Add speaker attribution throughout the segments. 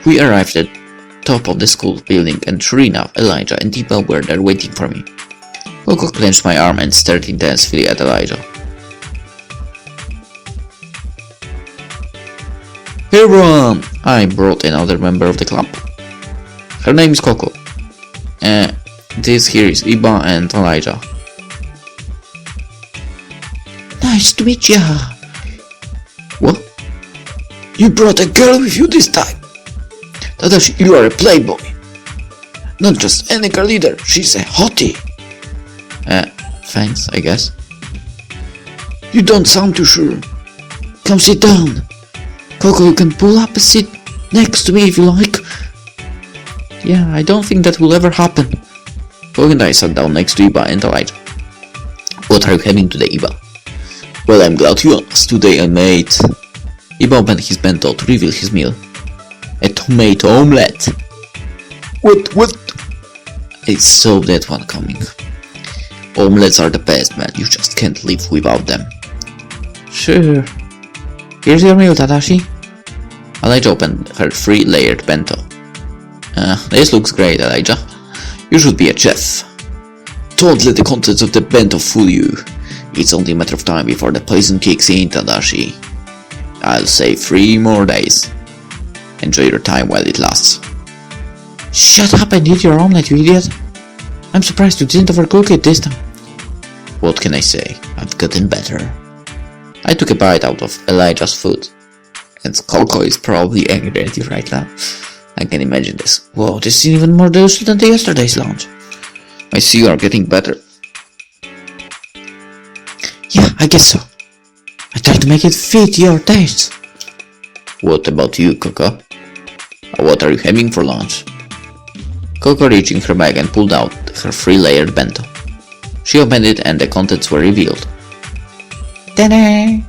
Speaker 1: We arrived at the top of the school building, and sure enough, Elijah and Iba were there waiting for me. Coco clenched my arm and stared intensely at Elijah. Hey everyone! I brought another member of the club. Her name is Coco. This here is Iba and Elijah. Nice to meet ya! What? You brought a girl with you this time? Tadashi, you are a playboy. Not just any girl either, she's a hottie. Thanks, I guess. You don't sound too sure. Come sit down. Coco, you can pull up a seat next to me if you like. Yeah, I don't think that will ever happen. Coco and I sat down next to Iba and Elijah. What are you having today, Iba? Well, I'm glad you asked. Today I made... Iba opened his bento to reveal his meal. A tomato omelette. What? I saw that one coming. Omelettes are the best, man. You just can't live without them. Sure. Here's your meal, Tadashi. Elijah opened her 3-layered bento. This looks great, Elijah. You should be a chef. Don't let the contents of the bento fool you. It's only a matter of time before the poison kicks in, Tadashi. I'll say 3 more days. Enjoy your time while it lasts. Shut up and eat your omelette, you idiot. I'm surprised you didn't overcook it this time. What can I say? I've gotten better. I took a bite out of Elijah's food. And Coco is probably angry at you right now. I can imagine this. Whoa, this is even more delicious than yesterday's lunch. I see you are getting better. Yeah, I guess so. I tried to make it fit your tastes. What about you, Coco? What are you having for lunch? Coco reached in her bag and pulled out her 3-layered bento. She opened it and the contents were revealed. Ta-da!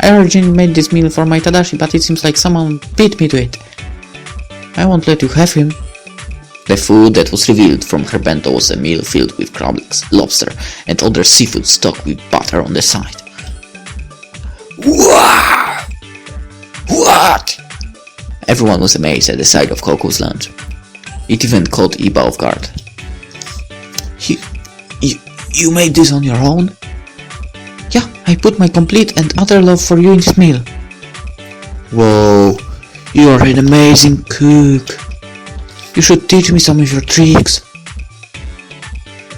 Speaker 1: I originally made this meal for my Tadashi, but it seems like someone beat me to it. I won't let you have him. The food that was revealed from her bento was a meal filled with crab legs, lobster, and other seafood stuck with butter on the side. Wow! What? Everyone was amazed at the sight of Coco's lunch. It even caught Iba off guard. You made this on your own? Yeah, I put my complete and utter love for you in this meal. Whoa, you are an amazing cook. You should teach me some of your tricks.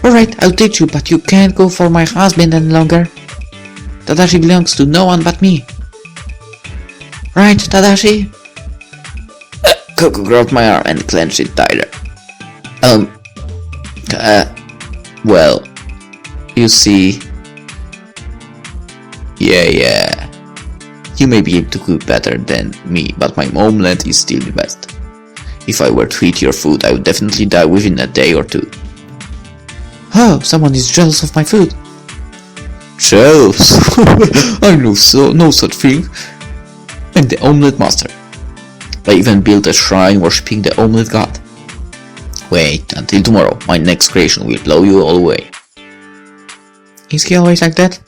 Speaker 1: Alright, I'll teach you, but you can't go for my husband any longer. Tadashi belongs to no one but me. Right, Tadashi? Coco grabbed my arm and clenched it tighter. Well, you see... Yeah. You may be able to cook better than me, but my omelette is still the best. If I were to eat your food, I would definitely die within a day or 2. Oh, someone is jealous of my food. Jealous? I know no such thing. I'm the omelette master. I even built a shrine worshipping the omelette god. Wait until tomorrow, my next creation will blow you all away. Is he always like that?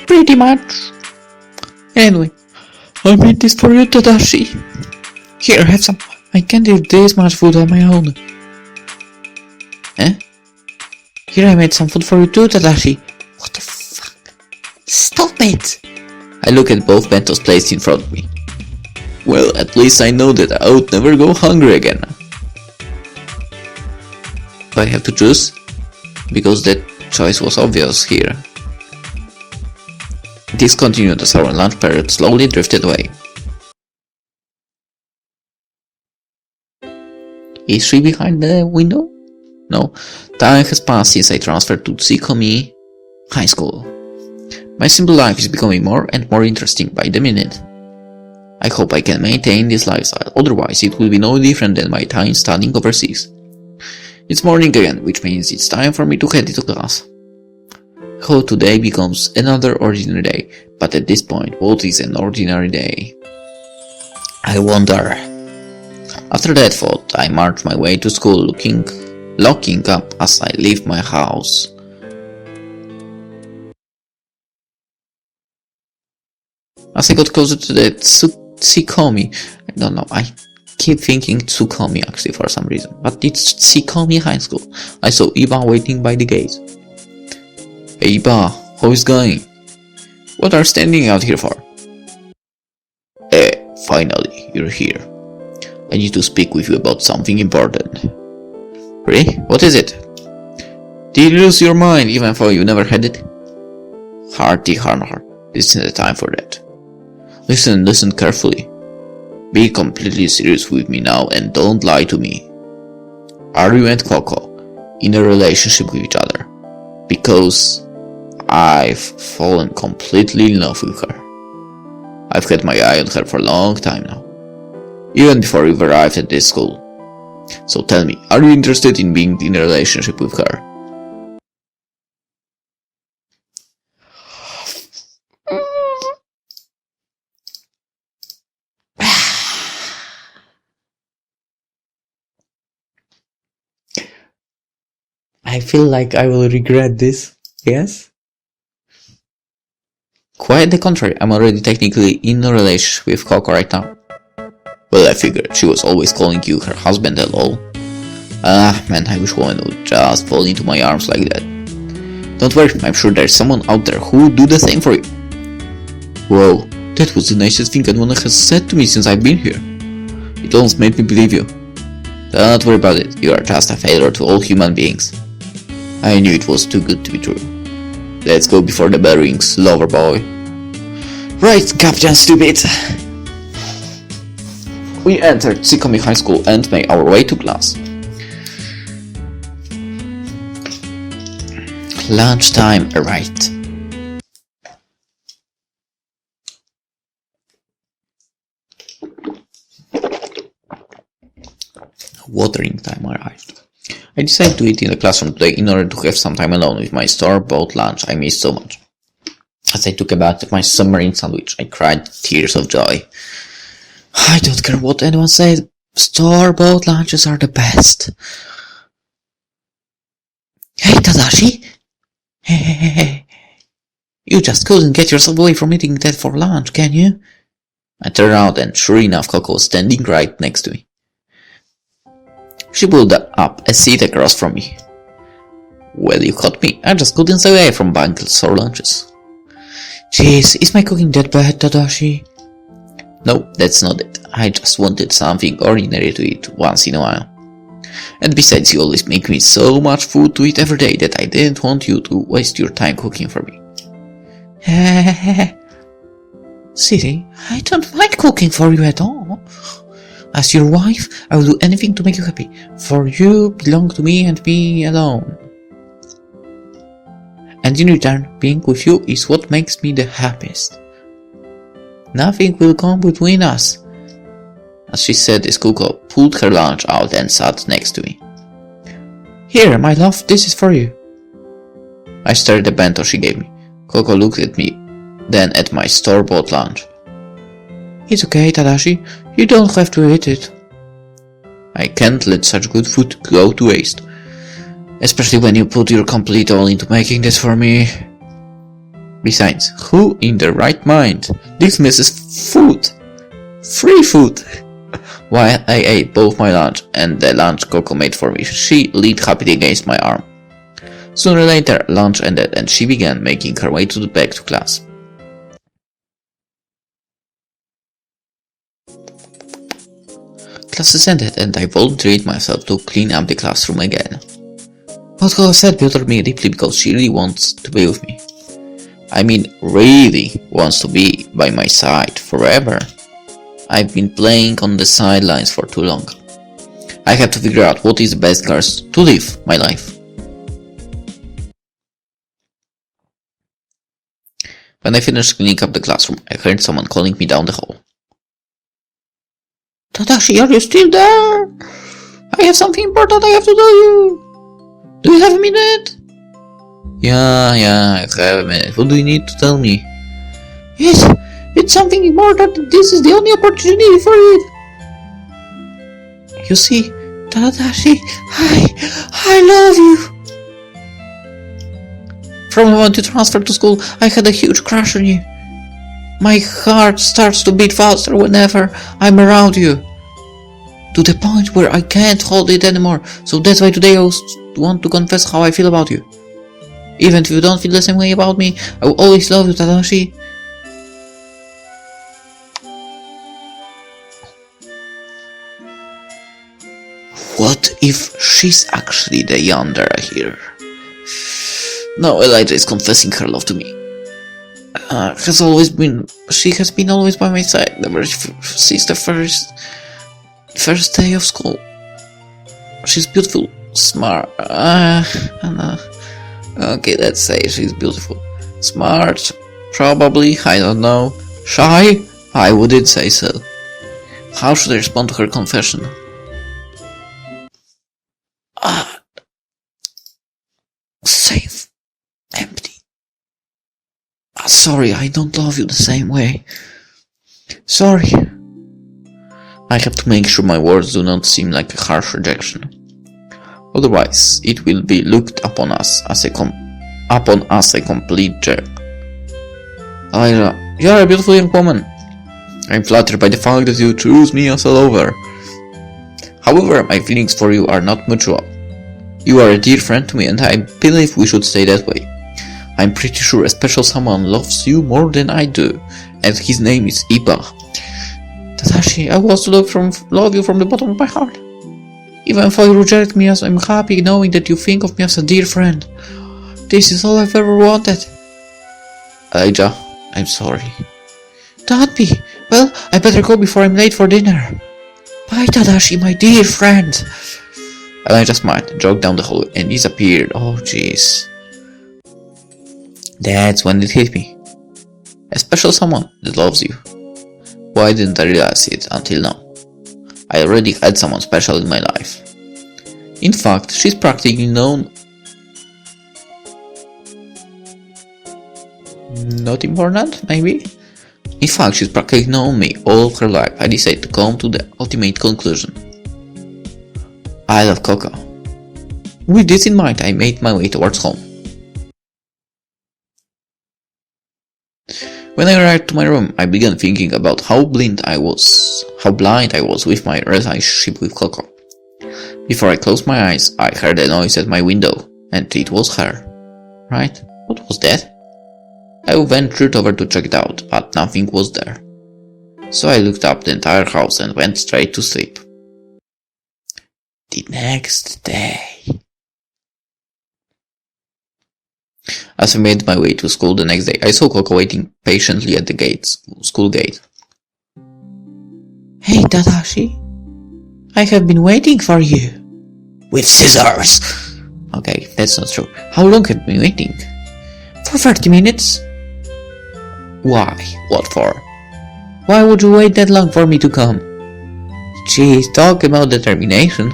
Speaker 1: Pretty much. Anyway, I made this for you, Tadashi. Here, have some. I can't eat this much food on my own. Eh? Here, I made some food for you too, Tadashi. What the fuck? Stop it! I look at both bentos placed in front of me. Well, at least I know that I would never go hungry again. Do I have to choose? Because that choice was obvious here. This continued as our lunch period slowly drifted away. Is she behind the window? No. Time has passed since I transferred to Tsikomi High School. My simple life is becoming more and more interesting by the minute. I hope I can maintain this lifestyle, otherwise it will be no different than my time studying overseas. It's morning again, which means it's time for me to head into class. How today becomes another ordinary day, but at this point, what is an ordinary day? I wonder. After that thought, I marched my way to school, locking up as I leave my house. As I got closer to the Tsikomi, I don't know, I keep thinking Tsukomi actually for some reason, but it's Tsukomi High School. I saw Iba waiting by the gate. Hey Iba, how is it going? What are you standing out here for? Finally, you're here. I need to speak with you about something important. Really? What is it? Did you lose your mind even though you never had it? Hearty Harnar, this isn't the time for that. Listen carefully. Be completely serious with me now and don't lie to me. Are you and Coco in a relationship with each other? Because I've fallen completely in love with her. I've had my eye on her for a long time now, even before you've arrived at this school. So tell me, are you interested in being in a relationship with her? I feel like I will regret this, yes? Quite the contrary, I'm already technically in a relationship with Coco right now. Well, I figured she was always calling you her husband and all. Man, I wish women would just fall into my arms like that. Don't worry, I'm sure there's someone out there who would do the same for you. Whoa, that was the nicest thing anyone has said to me since I've been here. It almost made me believe you. Don't worry about it, you are just a failure to all human beings. I knew it was too good to be true. Let's go before the bell rings, lover boy. Right, Captain Stupid. We entered Tsukomi High School and made our way to class. Lunchtime arrived. Watering time arrived. I decided to eat in the classroom today in order to have some time alone with my store-bought lunch I missed so much. As I took a bite of my submarine sandwich, I cried tears of joy. I don't care what anyone says, store-bought lunches are the best. Hey Tadashi! Hey. You just couldn't get yourself away from eating that for lunch, can you? I turned around and sure enough Coco was standing right next to me. She pulled up a seat across from me. Well, you caught me. I just couldn't stay away from bangles or lunches. Jeez, is my cooking that bad, Tadashi? No, that's not it. I just wanted something ordinary to eat once in a while. And besides, you always make me so much food to eat every day that I didn't want you to waste your time cooking for me. Siri, I don't mind cooking for you at all. As your wife, I will do anything to make you happy, for you belong to me and me alone. And in return, being with you is what makes me the happiest. Nothing will come between us. As she said this, Coco pulled her lunch out and sat next to me. Here, my love, this is for you. I stared at the bento she gave me. Coco looked at me, then at my store-bought lunch. It's okay, Tadashi. You don't have to eat it. I can't let such good food go to waste. Especially when you put your complete all into making this for me. Besides, who in their right mind dismisses food? Free food! While I ate both my lunch and the lunch Coco made for me, she leaned happily against my arm. Sooner or later, lunch ended and she began making her way to the back to class. Classes ended and I volunteered myself to clean up the classroom again. What Coco said bothered me deeply because she really wants to be with me. I mean, really wants to be by my side forever. I've been playing on the sidelines for too long. I have to figure out what is the best course to live my life. When I finished cleaning up the classroom, I heard someone calling me down the hall. Tadashi, are you still there? I have something important I have to tell you. Do you have a minute? Yeah, I have a minute. What do you need to tell me? Yes, it's something important. This is the only opportunity for it. You see, Tadashi, I love you. From the moment you transferred to school, I had a huge crush on you. My heart starts to beat faster whenever I'm around you. to the point where I can't hold it anymore. So that's why today I want to confess how I feel about you. Even if you don't feel the same way about me, I will always love you, Tadashi. What if she's actually the yandere here? No, Elijah is confessing her love to me. She has been always by my side ever since the first day of school. She's beautiful, smart, okay, let's say she's beautiful. Smart, probably, I don't know. Shy? I wouldn't say so. How should I respond to her confession? Safe. Empty. Sorry, I don't love you the same way. Sorry. I have to make sure my words do not seem like a harsh rejection. Otherwise, it will be looked upon us as a complete jerk. Ira, you are a beautiful young woman. I'm flattered by the fact that you choose me as a lover. However, my feelings for you are not mutual. You are a dear friend to me, and I believe we should stay that way. I'm pretty sure a special someone loves you more than I do, and his name is Iba. Tadashi, I want to love you from the bottom of my heart. Even if you reject me, I'm happy knowing that you think of me as a dear friend. This is all I've ever wanted. Elijah, I'm sorry. Don't be. Well, I better go before I'm late for dinner. Bye, Tadashi, my dear friend. Elijah smiled, jogged down the hallway, and disappeared. Oh, jeez. That's when it hit me. A special someone that loves you. Why didn't I realize it until now? I already had someone special in my life. In fact, she's practically known... Not important, maybe? In fact, she's practically known me all her life. I decided to come to the ultimate conclusion. I love Coco. With this in mind, I made my way towards home. When I arrived to my room, I began thinking about how blind I was with my relationship with Coco. Before I closed my eyes, I heard a noise at my window, and it was her. Right? What was that? I ventured over to check it out, but nothing was there. So I looked up the entire house and went straight to sleep. The next day. As I made my way to school the next day, I saw Coco waiting patiently at the school gate. Hey, Tadashi. I have been waiting for you. With scissors. Okay, that's not true. How long have you been waiting? For 30 minutes. Why? What for? Why would you wait that long for me to come? Jeez, talk about determination.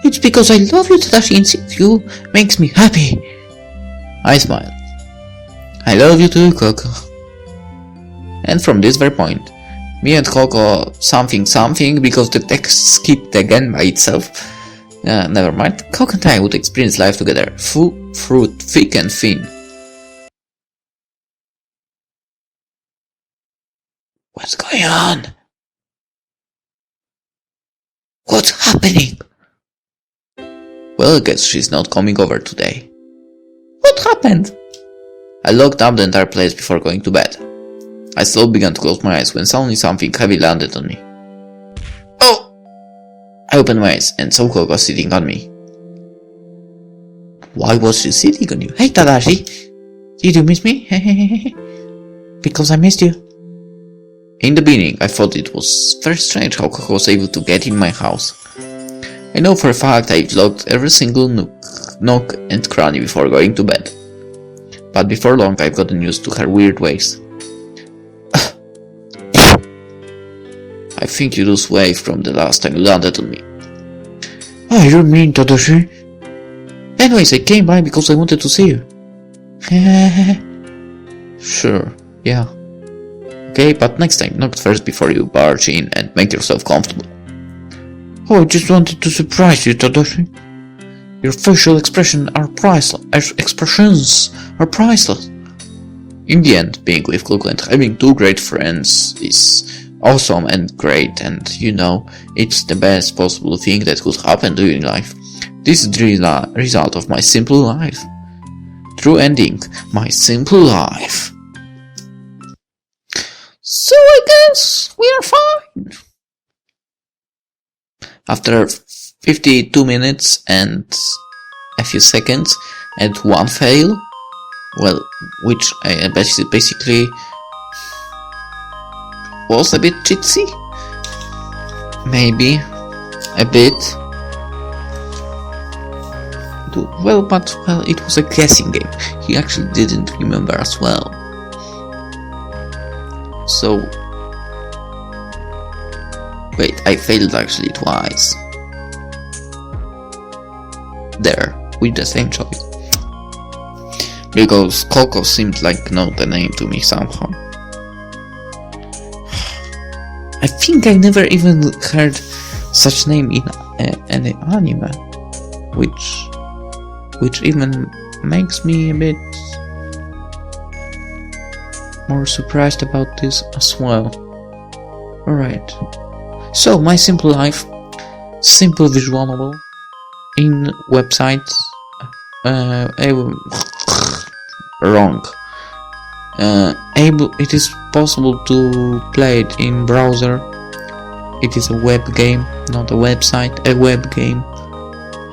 Speaker 1: It's because I love you, Tadashi, and seeing you makes me happy. I smiled. I love you too, Coco. And from this very point, me and Coco something because the text skipped again by itself. Never mind. Coco and I would experience life together, full, fruit, thick and thin. What's going on? What's happening? Well, I guess she's not coming over today. What happened? I locked up the entire place before going to bed. I slowly began to close my eyes when suddenly something heavy landed on me. Oh! I opened my eyes and saw Coco sitting on me. Why was she sitting on you? Hey, Tadashi! Did you miss me? Because I missed you. In the beginning, I thought it was very strange how Coco was able to get in my house. I know for a fact I've locked every single nook and cranny before going to bed. But before long I've gotten used to her weird ways. I think you lose weight from the last time you landed on me. Oh, you mean, Tadashi? Anyways, I came by because I wanted to see you. Sure, yeah. Okay, but next time, knock first before you barge in and make yourself comfortable. Oh, I just wanted to surprise you, Tadashi. Your facial expressions are priceless. In the end, being with Coco and having two great friends is awesome and great, and you know, it's the best possible thing that could happen to you in life. This is the result of my simple life. True ending, my simple life. So I guess we are fine. After 52 minutes and a few seconds and one fail, well, which basically was a bit cheatsy, maybe a bit. Well, but it was a guessing game. He actually didn't remember as well. So wait, I failed actually twice. There, with the same choice. Because Coco seemed like not a name to me somehow. I think I never even heard such name in any anime, which even makes me a bit more surprised about this as well. Alright, so my simple life, simple visual novel in websites, wrong. It is possible to play it in browser. It is a web game, not a website, a web game,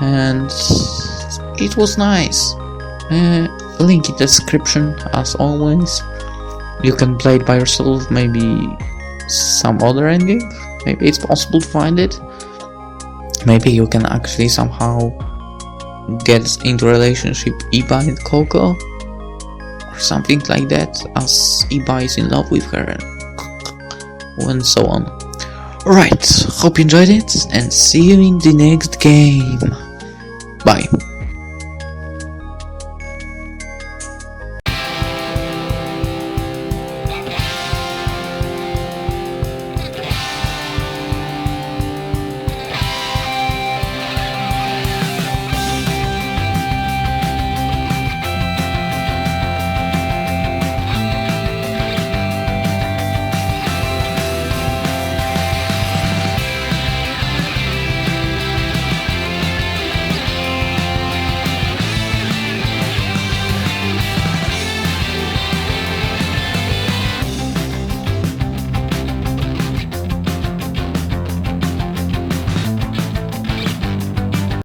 Speaker 1: and it was nice. Link in the description as always. You can play it by yourself, maybe some other ending. Maybe it's possible to find it. Maybe you can actually somehow get into a relationship Iba and Coco, or something like that, as Iba is in love with her, and so on. Alright, hope you enjoyed it, and see you in the next game. Bye.